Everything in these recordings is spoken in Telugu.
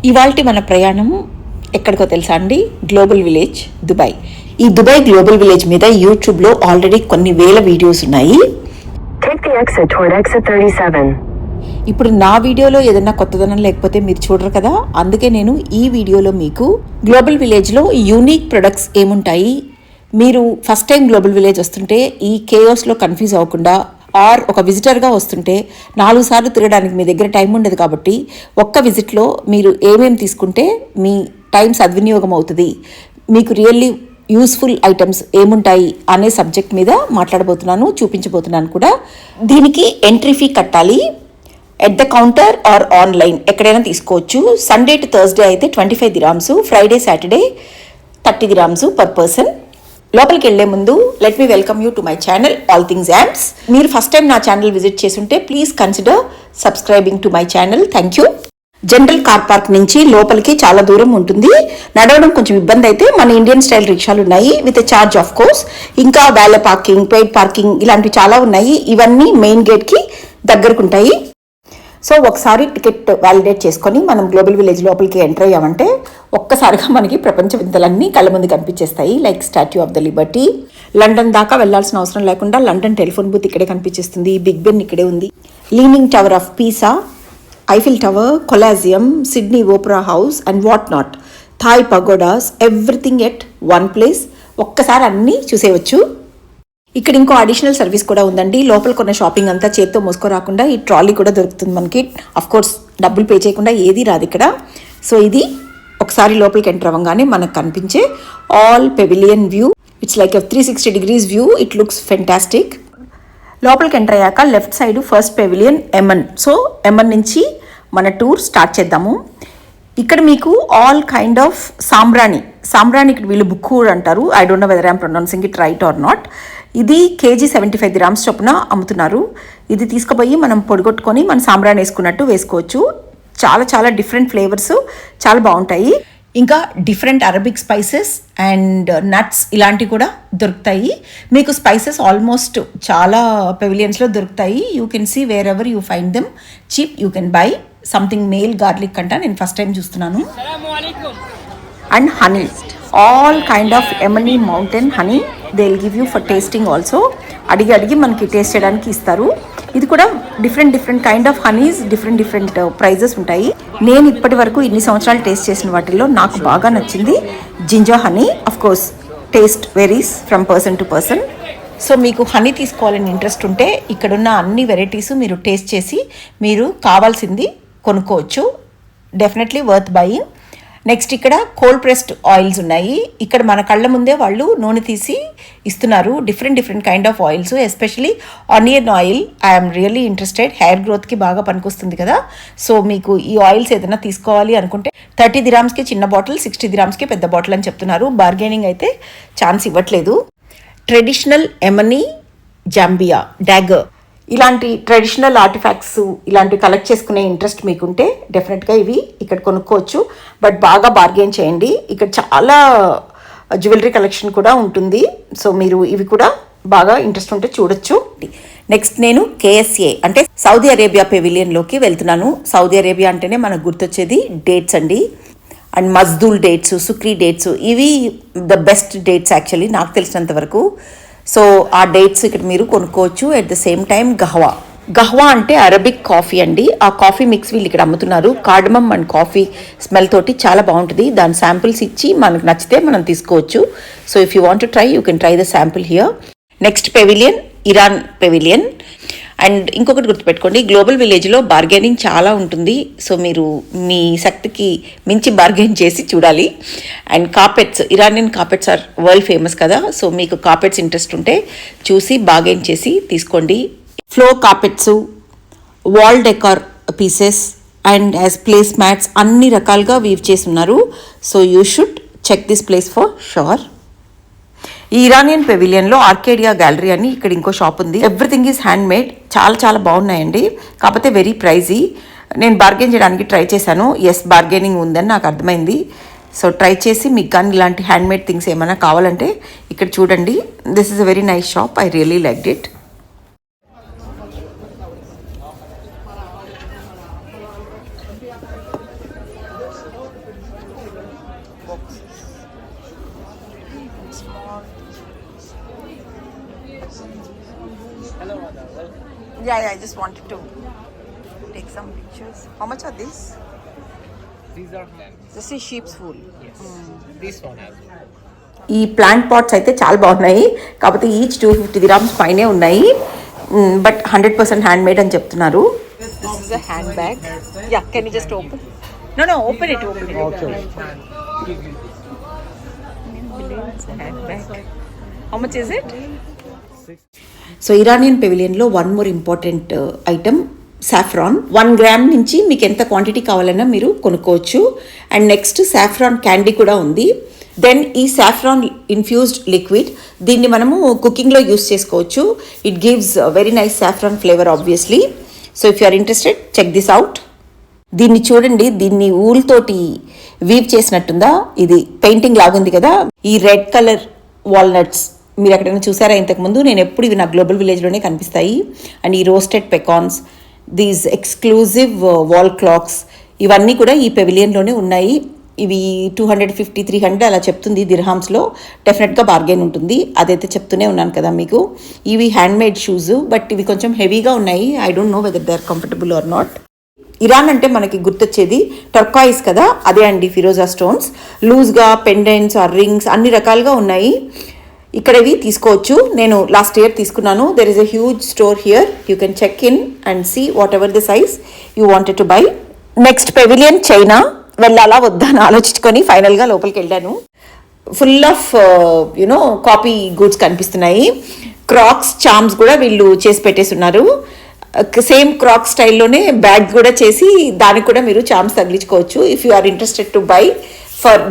ఇవాల్టి మన ప్రయాణం ఎక్కడికో తెలుసా అండి? Global village Dubai. ఈ దుబాయ్ గ్లోబల్ విలేజ్ మీద యూట్యూబ్లో ఆల్రెడీ కొన్ని వేల వీడియోస్ ఉన్నాయి. ఇప్పుడు నా వీడియోలో ఏదైనా కొత్తదనం లేకపోతే మీరు చూడరు కదా, అందుకే నేను ఈ వీడియోలో మీకు గ్లోబల్ విలేజ్లో యూనిక్ ప్రొడక్ట్స్ ఏముంటాయి, మీరు ఫస్ట్ టైం గ్లోబల్ విలేజ్ వస్తుంటే ఈ కేయోస్లో కన్ఫ్యూజ్ అవ్వకుండా, ఆర్ ఒక విజిటర్గా వస్తుంటే 4 సార్లు తిరగడానికి మీ దగ్గర టైం ఉండదు కాబట్టి ఒక్క విజిట్లో మీరు ఏమేమి తీసుకుంటే మీ టైం సద్వినియోగం అవుతుంది, మీకు రియల్లీ యూస్ఫుల్ ఐటమ్స్ ఏముంటాయి అనే సబ్జెక్ట్ మీద మాట్లాడబోతున్నాను, చూపించబోతున్నాను కూడా. దీనికి ఎంట్రీ ఫీ కట్టాలి. At the counter or online ఎక్కడైనా తీసుకోవచ్చు. సండే టు థర్స్డే అయితే 25 dirhams, Friday Saturday 30 dirhams per person. లోపలికి వెళ్లే ముందు let me welcome you to my channel all things apps. మీరు ఫస్ట్ టైం నా ఛానల్ విజిట్ చేస్తుంటే please consider subscribing to my channel. Thank you. General car park నుంచి లోపలికి చాలా దూరం ఉంటుంది. నడవడం కొంచెం ఇబ్బంది అయితే మన ఇండియన్ స్టైల్ రిక్షాలు ఉన్నాయి విత్ చార్జ్ ఆఫ్ కోర్స్. ఇంకా వ్యాలే పార్కింగ్, పెయిడ్ పార్కింగ్ ఇలాంటివి చాలా ఉన్నాయి. ఇవన్నీ మెయిన్ గేట్కి దగ్గరకుంటాయి. సో ఒకసారి టికెట్ వ్యాలిడేట్ చేసుకొని మనం గ్లోబల్ విలేజ్ లోపలికి ఎంటర్ అయ్యామంటే ఒక్కసారిగా మనకి ప్రపంచ వింతలన్నీ కళ్ళ ముందు కనిపించేస్తాయి. Like statue of the liberty. London దాకా వెళ్లాల్సిన అవసరం లేకుండా లండన్ టెలిఫోన్ బూత్ ఇక్కడే కనిపించేస్తుంది. బిగ్ బెన్ ఇక్కడే ఉంది. Leaning tower of Pisa, Eiffel tower, Colosseum, Sydney opera house and what not, Thai pagodas, everything at one place. ఒక్కసారి అన్నీ చూసేయవచ్చు. ఇక్కడ ఇంకో అడిషనల్ సర్వీస్ కూడా ఉందండి. లోపల కొన్న షాపింగ్ అంతా చేత్తో మోసుకోరాకుండా ఈ ట్రాలీ కూడా దొరుకుతుంది మనకి. అఫ్ కోర్స్ డబ్బులు పే చేయకుండా ఏది రాదు ఇక్కడ. సో ఇది ఒకసారి లోపలికి ఎంటర్ అవ్వగానే మనకు కనిపించే all pavilion view. It's like 360 degrees view. It looks fantastic. లోపలికి ఎంటర్ అయ్యాక left side first pavilion Yemen. So Yemen నుంచి మన టూర్ స్టార్ట్ చేద్దాము. ఇక్కడ మీకు ఆల్ కైండ్ ఆఫ్ సాంబ్రాణి ఇక్కడ వీళ్ళు బుక్కూడ్ అంటారు. I don't know whether I'm pronouncing it right are not. ఇది కేజీ 75 dirhams చొప్పున అమ్ముతున్నారు. ఇది తీసుకుపోయి మనం పొడిగొట్టుకొని మన సాంబ్రాణి వేసుకున్నట్టు వేసుకోవచ్చు. చాలా చాలా డిఫరెంట్ ఫ్లేవర్స్, చాలా బాగుంటాయి. ఇంకా different Arabic spices and nuts ఇలాంటివి కూడా దొరుకుతాయి. మీకు స్పైసెస్ ఆల్మోస్ట్ చాలా పెవిలియన్స్లో దొరుకుతాయి. You can see where ever you find them cheap you can buy something male garlic అంట. నేను ఫస్ట్ టైం చూస్తున్నాను. And honey, all kind of Yemeni mountain honey they will give you for tasting also. అడిగి మనకి టేస్ట్ చేయడానికి ఇస్తారు. ఇది కూడా different kind of honeys, different prices ఉంటాయి. నేను ఇప్పటి వరకు ఇన్ని సంవత్సరాలు టేస్ట్ చేసిన వాటిల్లో నాకు బాగా నచ్చింది ginger honey. Of course taste varies from person to person. So మీకు హనీ తీసుకోవాలని ఇంట్రెస్ట్ ఉంటే ఇక్కడున్న అన్ని వెరైటీస్ మీరు టేస్ట్ చేసి మీరు కావాల్సింది కొనుక్కోవచ్చు. Definitely worth buying. నెక్స్ట్ ఇక్కడ కోల్డ్ ప్రెస్డ్ ఆయిల్స్ ఉన్నాయి. ఇక్కడ మన కళ్ళ ముందే వాళ్ళు నూనె తీసి ఇస్తున్నారు. Different kind of oils, especially onion oil. I'm really interested. Hair గ్రోత్కి బాగా పనికొస్తుంది కదా. సో మీకు ఈ ఆయిల్స్ ఏదైనా తీసుకోవాలి అనుకుంటే 30 dirhamsకి చిన్న బాటిల్, 60 dirhamsకి పెద్ద బాటిల్ అని చెప్తున్నారు. బార్గెనింగ్ అయితే ఛాన్స్ ఇవ్వట్లేదు. ట్రెడిషనల్ ఎమనీ జాంబియా డాగర్, ఇలాంటి ట్రెడిషనల్ ఆర్టిఫాక్ట్స్ ఇలాంటివి కలెక్ట్ చేసుకునే ఇంట్రెస్ట్ మీకుంటే డెఫినెట్గా ఇవి ఇక్కడ కొనుక్కోవచ్చు. బట్ బాగా బార్గెన్ చేయండి. ఇక్కడ చాలా జ్యువెలరీ కలెక్షన్ కూడా ఉంటుంది. సో మీరు ఇవి కూడా బాగా ఇంట్రెస్ట్ ఉంటే చూడొచ్చు. నెక్స్ట్ నేను KSA అంటే సౌదీ అరేబియా పెవిలియన్లోకి వెళ్తున్నాను. సౌదీ అరేబియా అంటేనే మనకు గుర్తొచ్చేది డేట్స్ అండి. అండ్ మజ్దూల్ డేట్స్, సుక్రీ డేట్స్, ఇవి ద బెస్ట్ డేట్స్ యాక్చువల్లీ నాకు తెలిసినంత వరకు. సో ఆ డేట్స్ ఇక్కడ మీరు కొనుక్కోవచ్చు. ఎట్ ద సేమ్ టైం గహ్వా అంటే అరబిక్ కాఫీ అండి. ఆ కాఫీ మిక్స్ వీళ్ళు ఇక్కడ అమ్ముతున్నారు. కార్డమమ్ అండ్ కాఫీ స్మెల్ తోటి చాలా బాగుంటుంది. దాని శాంపిల్స్ ఇచ్చి మనకు నచ్చితే మనం తీసుకోవచ్చు. So if you want to try you can try the sample here. Next pavilion Iran pavilion. And ఇంకొకటి గుర్తుపెట్టుకోండి, గ్లోబల్ విలేజ్లో బార్గెనింగ్ చాలా ఉంటుంది. సో మీరు మీ శక్తికి మించి బార్గెన్ చేసి చూడాలి. And carpets, Iranian carpets are world famous కదా. సో మీకు కార్పెట్స్ ఇంట్రెస్ట్ ఉంటే చూసి బార్గెన్ చేసి తీసుకోండి. Floor carpets, wall decor pieces and as place mats అన్ని రకాలుగా వీవ్ చేసి ఉన్నారు. So you should check this place for sure. ఈ ఇరానియన్ పెవిలియన్లో ఆర్కేడియా గ్యాలరీ అని ఇక్కడ ఇంకో షాప్ ఉంది. Everything is hand made. చాలా బాగున్నాయండి. కాకపోతే వెరీ ప్రైజీ. నేను బార్గెన్ చేయడానికి ట్రై చేశాను. ఎస్, బార్గెనింగ్ ఉందని నాకు అర్థమైంది. సో ట్రై చేసి మీకు కానీ ఇలాంటి హ్యాండ్ మేడ్ థింగ్స్ ఏమైనా కావాలంటే ఇక్కడ చూడండి. This is a very nice shop. I really liked it. Yeah, I just wanted to take some pictures. How much are these? These are 10. This is sheep's wool. Yes. This one as well. ఈ ప్లాంట్ పాట్స్ అయితే చాలా బాగున్నాయి, కాకపోతే ఈచ్ 250 dirhams పైనే ఉన్నాయి, బట్ 100% హ్యాండ్ మేడ్ అని చెప్తున్నారు. This is a hand bag. Ya, can you just open? No open it. Okay. Hand bag. How much is it? So Iranian పెవిలియన్లో one more important item saffron. 1 gram నుంచి మీకు ఎంత క్వాంటిటీ కావాలన్నా మీరు కొనుక్కోవచ్చు. అండ్ నెక్స్ట్ సాఫ్రాన్ క్యాండీ కూడా ఉంది. దెన్ ఈ సాఫ్రాన్ ఇన్ఫ్యూజ్డ్ లిక్విడ్, దీన్ని మనము కుకింగ్లో యూస్ చేసుకోవచ్చు. It gives very nice saffron flavour obviously. So if you are interested, check this out. దీన్ని చూడండి, దీన్ని ఊల్ తోటి వీవ్ చేసినట్టుందా? ఇది పెయింటింగ్ లాగుంది కదా. ఈ రెడ్ కలర్ వాల్నట్స్ మీరు ఎక్కడైనా చూసారా ఇంతకుముందు? నేను ఎప్పుడు ఇవి నా గ్లోబల్ విలేజ్లోనే కనిపిస్తాయి. అండ్ ఈ roasted pecans, these exclusive wall clocks, ఇవన్నీ కూడా ఈ పెవిలియన్లోనే ఉన్నాయి. ఇవి 250-300 అలా చెప్తుంది దిర్హామ్స్లో. డెఫినెట్గా బార్గెన్ ఉంటుంది, అదైతే చెప్తూనే ఉన్నాను కదా మీకు. ఇవి హ్యాండ్ మేడ్ షూస్, బట్ ఇవి కొంచెం హెవీగా ఉన్నాయి. I don't know whether they are comfortable or not. Iran అంటే మనకి గుర్తొచ్చేది టర్కాయిస్ కదా, అదే అండి ఫిరోజా స్టోన్స్. లూజ్గా పెండెంట్స్ ఆర్ రింగ్స్ అన్ని రకాలుగా ఉన్నాయి. ఇక్కడ ఇవి తీసుకోవచ్చు. నేను లాస్ట్ ఇయర్ తీసుకున్నాను. There is a huge store here. You can check in and see whatever the size you wanted to buy. Next pavilion China. వెళ్ళాలా వద్దా అని ఆలోచించుకొని ఫైనల్గా లోపలికి వెళ్ళాను. Full of you know copy goods కనిపిస్తున్నాయి. క్రాక్స్, చామ్స్ కూడా వీళ్ళు చేసి పెట్టేస్తున్నారు. సేమ్ క్రాక్ స్టైల్లోనే బ్యాగ్ కూడా చేసి దానికి కూడా మీరు చామ్స్ తగిలించుకోవచ్చు. If you are interested to buy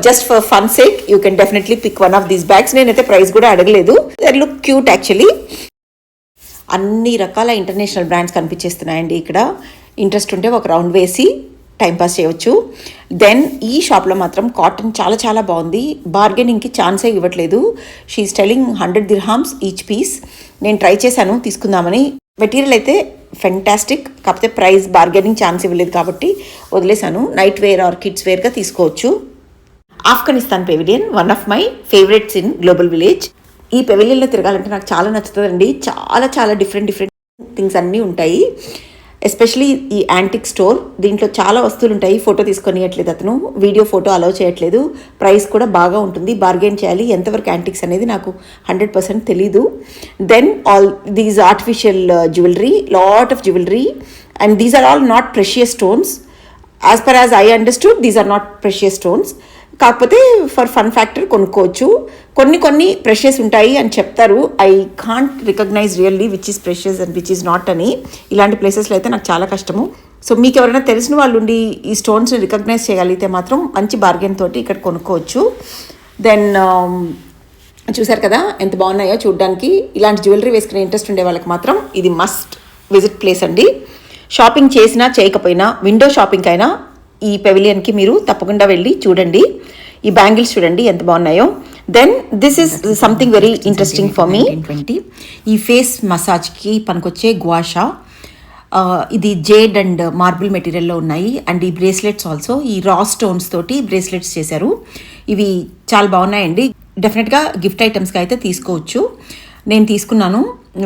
just for fun sake, you can definitely pick one of these bags. నేనైతే ప్రైస్ కూడా అడగలేదు. They look cute actually. అన్ని రకాల ఇంటర్నేషనల్ బ్రాండ్స్ కనిపించేస్తున్నాయండి ఇక్కడ. ఇంట్రెస్ట్ ఉంటే ఒక రౌండ్ వేసి టైంపాస్ చేయవచ్చు. దెన్ ఈ షాప్లో మాత్రం కాటన్ చాలా చాలా బాగుంది. బార్గెనింగ్కి ఛాన్సే ఇవ్వట్లేదు. She is telling 100 dirhams each piece. నేను ట్రై చేశాను తీసుకుందామని. మెటీరియల్ అయితే ఫెంటాస్టిక్, కాకపోతే ప్రైస్ బార్గెనింగ్ ఛాన్స్ ఇవ్వలేదు కాబట్టి వదిలేశాను. నైట్ వేర్ ఆర్ కిడ్స్ వేర్గా తీసుకోవచ్చు. Afghanistan pavilion, one of my favourites in global village. ఈ పెవిలియన్లో తిరగాలంటే నాకు చాలా నచ్చుతుందండి. చాలా చాలా డిఫరెంట్ థింగ్స్ అన్నీ ఉంటాయి. ఎస్పెషలీ ఈ యాంటిక్ స్టోర్, దీంట్లో చాలా వస్తువులు ఉంటాయి. ఫోటో తీసుకొనియట్లేదు అతను, వీడియో ఫోటో అలౌ చేయట్లేదు. ప్రైస్ కూడా బాగా ఉంటుంది. బార్గెన్ చేయాలి. ఎంతవరకు యాంటిక్స్ అనేది నాకు 100% తెలీదు. Then all these artificial jewellery, lot of jewellery, and these are all not precious stones. As per as I understood, these are not precious stones. కాకపోతే ఫర్ ఫన్ ఫ్యాక్టర్ కొనుక్కోవచ్చు. కొన్ని ప్రెషియస్ ఉంటాయి అని చెప్తారు. I can't recognise really which is precious and which is not అని. ఇలాంటి ప్లేసెస్లో అయితే నాకు చాలా కష్టము. సో మీకు ఎవరైనా తెలిసిన వాళ్ళు ఉండి ఈ స్టోన్స్ని రికగ్నైజ్ చేయగలిగితే మాత్రం మంచి బార్గెన్ తోటి ఇక్కడ కొనుక్కోవచ్చు. దెన్ చూసారు కదా ఎంత బాగున్నాయో చూడడానికి. ఇలాంటి జ్యువెలరీ వేసుకునే ఇంట్రెస్ట్ ఉండే వాళ్ళకి మాత్రం ఇది మస్ట్ విజిట్ ప్లేస్ అండి. షాపింగ్ చేసినా చేయకపోయినా, విండో షాపింగ్ అయినా ఈ పెవిలియన్కి మీరు తప్పకుండా వెళ్ళి చూడండి. ఈ బ్యాంగిల్స్ చూడండి ఎంత బాగున్నాయో. Then this is something very interesting for me. ఈ ఫేస్ మసాజ్కి పనికొచ్చే గ్వాషా. ఇది జేడ్ అండ్ మార్బుల్ మెటీరియల్లో ఉన్నాయి. అండ్ ఈ బ్రేస్లెట్స్ ఆల్సో ఈ రా స్టోన్స్ తోటి బ్రేస్లెట్స్ చేశారు. ఇవి చాలా బాగున్నాయండి. డెఫినెట్గా గిఫ్ట్ ఐటమ్స్కి అయితే తీసుకోవచ్చు. నేను తీసుకున్నాను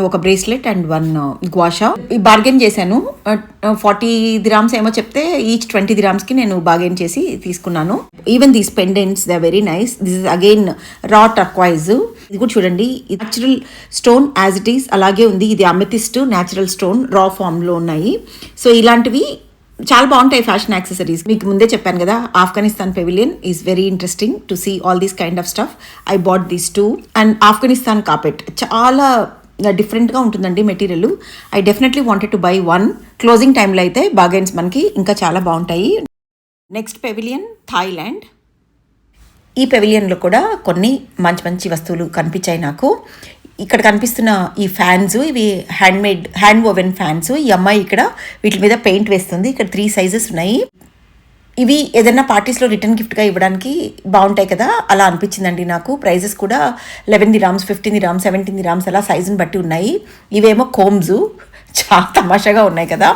ఒక బ్రేస్లెట్ అండ్ 1 గ్వాషా. బార్గెన్ చేశాను. 40 dirhams ఏమో చెప్తే ఈచ్ 20 dirhamsకి నేను బార్గెన్ చేసి తీసుకున్నాను. Even these pendants they are very nice. This is again raw turquoise. ఇది కూడా చూడండి, natural stone as it is అలాగే ఉంది. ఇది అమెథిస్ట్ న్యాచురల్ స్టోన్ రా ఫామ్లో ఉన్నాయి. సో ఇలాంటివి చాలా బాగుంటాయి ఫ్యాషన్ యాక్సెసరీస్. మీకు ముందే చెప్పాను కదా, Afghanistan pavilion is very interesting to see all these kind of stuff. I bought these 2. And Afghanistan carpet చాలా డిఫరెంట్గా ఉంటుందండి material. I definitely wanted to buy 1. Closing టైంలో అయితే బార్గెన్స్ మనకి ఇంకా చాలా బాగుంటాయి. Next pavilion Thailand. ఈ పెవిలియన్లో కూడా కొన్ని మంచి వస్తువులు కనిపించాయి నాకు. ఇక్కడ కనిపిస్తున్న ఈ ఫ్యాన్స్, ఇవి హ్యాండ్ ఓవెన్ ఫ్యాన్స్. ఈ అమ్మాయి ఇక్కడ వీటి మీద పెయింట్ వేస్తుంది. ఇక్కడ 3 సైజెస్ ఉన్నాయి. ఇవి ఏదైనా పార్టీస్లో రిటర్న్ గిఫ్ట్గా ఇవ్వడానికి బాగుంటాయి కదా, అలా అనిపించిందండి నాకు. ప్రైజెస్ కూడా 11 dirhams, 15 dirhams, 17 dirhams అలా సైజుని బట్టి ఉన్నాయి. ఇవేమో కోమ్స్, చాలా తమాషాగా ఉన్నాయి కదా,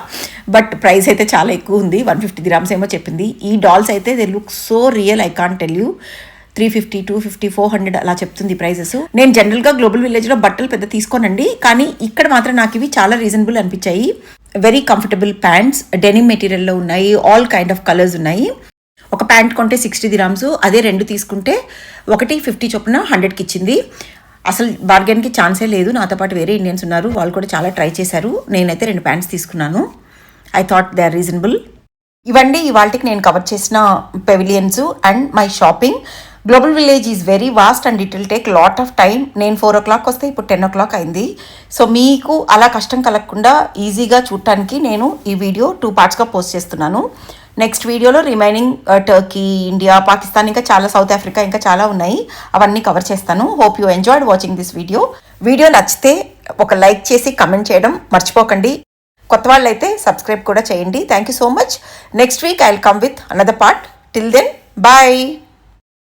బట్ ప్రైస్ అయితే చాలా ఎక్కువ ఉంది. 150 గ్రామ్స్ ఏమో చెప్పింది. ఈ డాల్స్ అయితే they look so real, I can't tell you. 350, 250, 400 అలా చెప్తుంది ప్రైజెస్. నేను జనరల్గా గ్లోబల్ విలేజ్లో బట్టలు పెద్ద తీసుకోనండి, కానీ ఇక్కడ మాత్రం నాకు ఇవి చాలా రీజనబుల్ అనిపించాయి. వెరీ కంఫర్టబుల్ ప్యాంట్స్, డెనిమ్ మెటీరియల్లో ఉన్నాయి, ఆల్ కైండ్ ఆఫ్ కలర్స్ ఉన్నాయి. ఒక ప్యాంట్ కొంటే 60 గ్రామ్స్, అదే 2 తీసుకుంటే ఒకటి 50 చొప్పున 100కి ఇచ్చింది. అసలు బార్గెన్కి ఛాన్సే లేదు. నాతో పాటు వేరే ఇండియన్స్ ఉన్నారు, వాళ్ళు కూడా చాలా ట్రై చేశారు. నేనైతే 2 ప్యాంట్స్ తీసుకున్నాను. I thought they are reasonable. ఇవండి ఇవాళకి నేను కవర్ చేసిన pavilions and my shopping. Global village is very vast and it will take lot of time. నేను 4 o'clock వస్తే ఇప్పుడు 10 o'clock అయింది. సో మీకు అలా కష్టం కలగకుండా ఈజీగా చూడటానికి నేను ఈ వీడియో 2 partsగా పోస్ట్ చేస్తున్నాను. నెక్స్ట్ వీడియోలో రిమైనింగ్ టర్కీ, ఇండియా, పాకిస్తాన్, ఇంకా చాలా సౌత్ ఆఫ్రికా, ఇంకా చాలా ఉన్నాయి, అవన్నీ కవర్ చేస్తాను. Hope you enjoyed watching this video. Video నచ్చితే ఒక లైక్ చేసి కమెంట్ చేయడం మర్చిపోకండి. కొత్త వాళ్ళు అయితే సబ్స్క్రైబ్ కూడా చేయండి. Thank you so much. Next week I will come with another part. Till then bye.